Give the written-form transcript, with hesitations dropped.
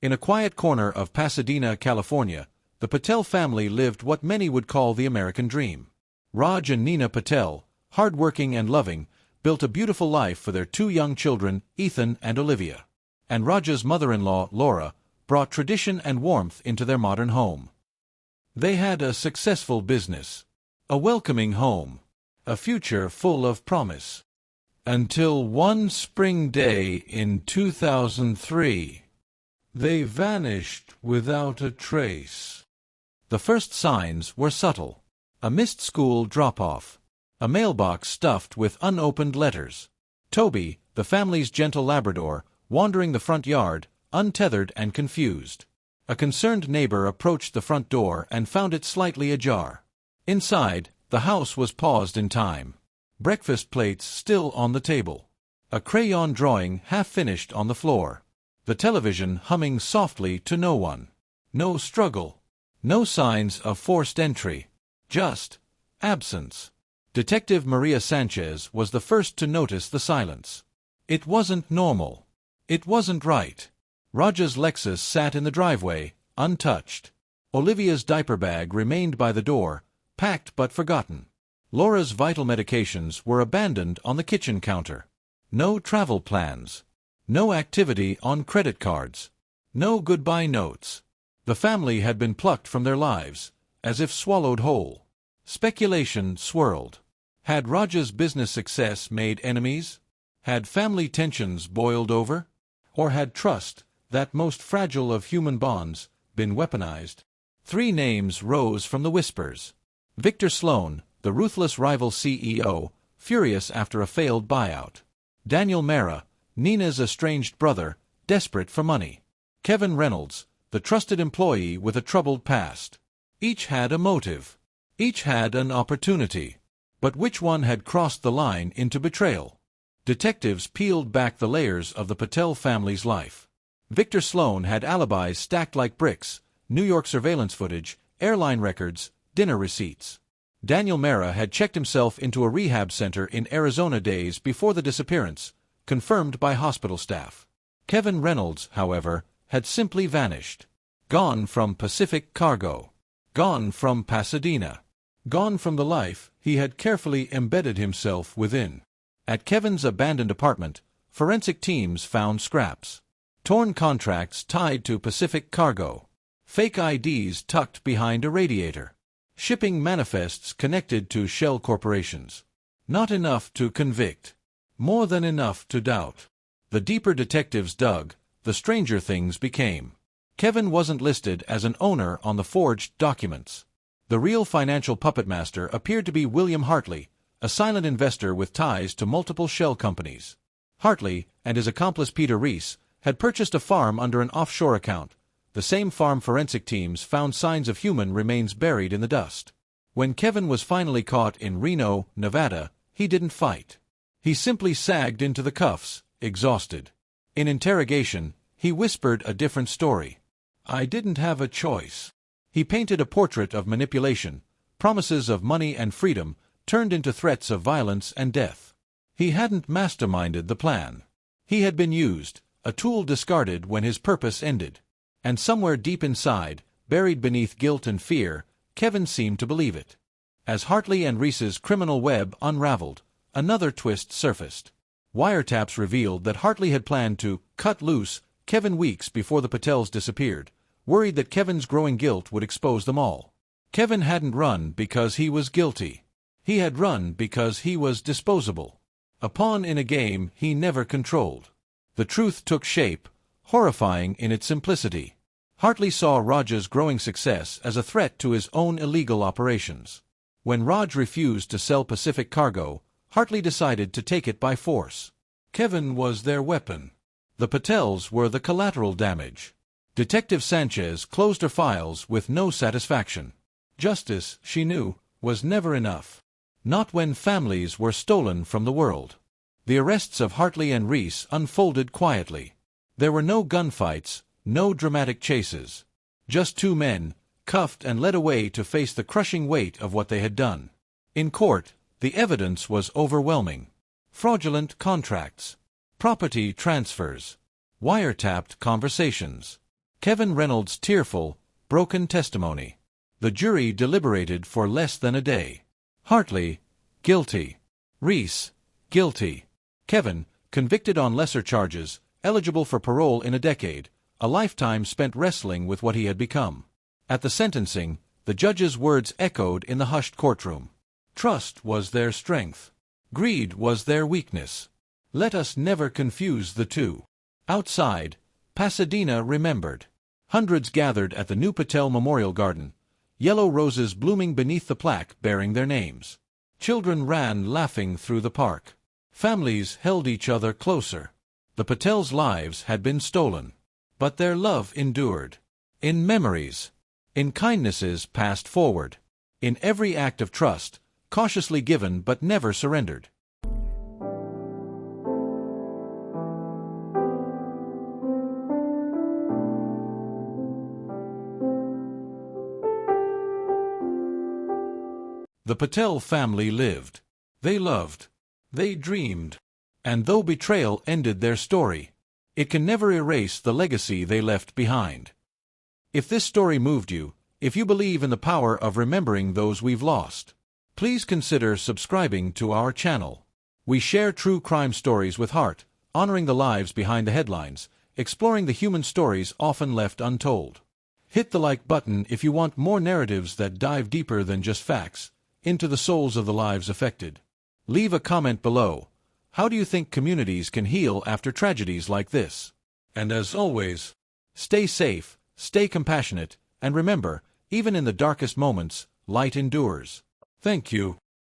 In a quiet corner of Pasadena, California, the Patel family lived what many would call the American dream. Raj and Nina Patel, hard-working and loving, built a beautiful life for their two young children, Ethan and Olivia. And Raj's mother-in-law, Laura, brought tradition and warmth into their modern home. They had a successful business, a welcoming home, a future full of promise. Until one spring day in 2003, they vanished without a trace. The first signs were subtle. A missed school drop-off. A mailbox stuffed with unopened letters. Toby, the family's gentle Labrador, wandering the front yard, untethered and confused. A concerned neighbor approached the front door and found it slightly ajar. Inside, the house was paused in time. Breakfast plates still on the table. A crayon drawing half-finished on the floor. The television humming softly to no one. No struggle. No signs of forced entry. Just absence. Detective Maria Sanchez was the first to notice the silence. It wasn't normal. It wasn't right. Raj's Lexus sat in the driveway, untouched. Olivia's diaper bag remained by the door, packed but forgotten. Laura's vital medications were abandoned on the kitchen counter. No travel plans. No activity on credit cards. No goodbye notes. The family had been plucked from their lives, as if swallowed whole. Speculation swirled. Had Raj's business success made enemies? Had family tensions boiled over? Or had trust, that most fragile of human bonds, been weaponized? Three names rose from the whispers. Victor Sloan, the ruthless rival CEO, furious after a failed buyout. Daniel Mara, Nina's estranged brother, desperate for money. Kevin Reynolds, the trusted employee with a troubled past. Each had a motive. Each had an opportunity. But which one had crossed the line into betrayal? Detectives peeled back the layers of the Patel family's life. Victor Sloan had alibis stacked like bricks, New York surveillance footage, airline records, dinner receipts. Daniel Mara had checked himself into a rehab center in Arizona days before the disappearance, confirmed by hospital staff. Kevin Reynolds, however, had simply vanished. Gone from Pacific Cargo. Gone from Pasadena. Gone from the life he had carefully embedded himself within. At Kevin's abandoned apartment, forensic teams found scraps. Torn contracts tied to Pacific Cargo. Fake IDs tucked behind a radiator. Shipping manifests connected to shell corporations. Not enough to convict. More than enough to doubt. The deeper detectives dug, the stranger things became. Kevin wasn't listed as an owner on the forged documents. The real financial puppet master appeared to be William Hartley, a silent investor with ties to multiple shell companies. Hartley, and his accomplice Peter Reese, had purchased a farm under an offshore account. The same farm forensic teams found signs of human remains buried in the dust. When Kevin was finally caught in Reno, Nevada, he didn't fight. He simply sagged into the cuffs, exhausted. In interrogation, he whispered a different story. I didn't have a choice. He painted a portrait of manipulation, promises of money and freedom, turned into threats of violence and death. He hadn't masterminded the plan. He had been used, a tool discarded when his purpose ended. And somewhere deep inside, buried beneath guilt and fear, Kevin seemed to believe it. As Hartley and Reese's criminal web unraveled, another twist surfaced. Wiretaps revealed that Hartley had planned to cut loose Kevin weeks before the Patels disappeared, worried that Kevin's growing guilt would expose them all. Kevin hadn't run because he was guilty. He had run because he was disposable. A pawn in a game he never controlled. The truth took shape, horrifying in its simplicity. Hartley saw Raj's growing success as a threat to his own illegal operations. When Raj refused to sell Pacific Cargo, Hartley decided to take it by force. Kevin was their weapon. The Patels were the collateral damage. Detective Sanchez closed her files with no satisfaction. Justice, she knew, was never enough. Not when families were stolen from the world. The arrests of Hartley and Reese unfolded quietly. There were no gunfights, no dramatic chases. Just two men, cuffed and led away to face the crushing weight of what they had done. In court, the evidence was overwhelming. Fraudulent contracts. Property transfers. Wiretapped conversations. Kevin Reynolds' tearful, broken testimony. The jury deliberated for less than a day. Hartley, guilty. Reese, guilty. Kevin, convicted on lesser charges, eligible for parole in a decade, a lifetime spent wrestling with what he had become. At the sentencing, the judge's words echoed in the hushed courtroom. Trust was their strength. Greed was their weakness. Let us never confuse the two. Outside, Pasadena remembered. Hundreds gathered at the new Patel Memorial Garden, yellow roses blooming beneath the plaque bearing their names. Children ran laughing through the park. Families held each other closer. The Patels' lives had been stolen, but their love endured. In memories, in kindnesses passed forward, in every act of trust, cautiously given but never surrendered. The Patel family lived. They loved. They dreamed. And though betrayal ended their story, it can never erase the legacy they left behind. If this story moved you, if you believe in the power of remembering those we've lost, please consider subscribing to our channel. We share true crime stories with heart, honoring the lives behind the headlines, exploring the human stories often left untold. Hit the like button if you want more narratives that dive deeper than just facts, into the souls of the lives affected. Leave a comment below. How do you think communities can heal after tragedies like this? And as always, stay safe, stay compassionate, and remember, even in the darkest moments, light endures. Thank you.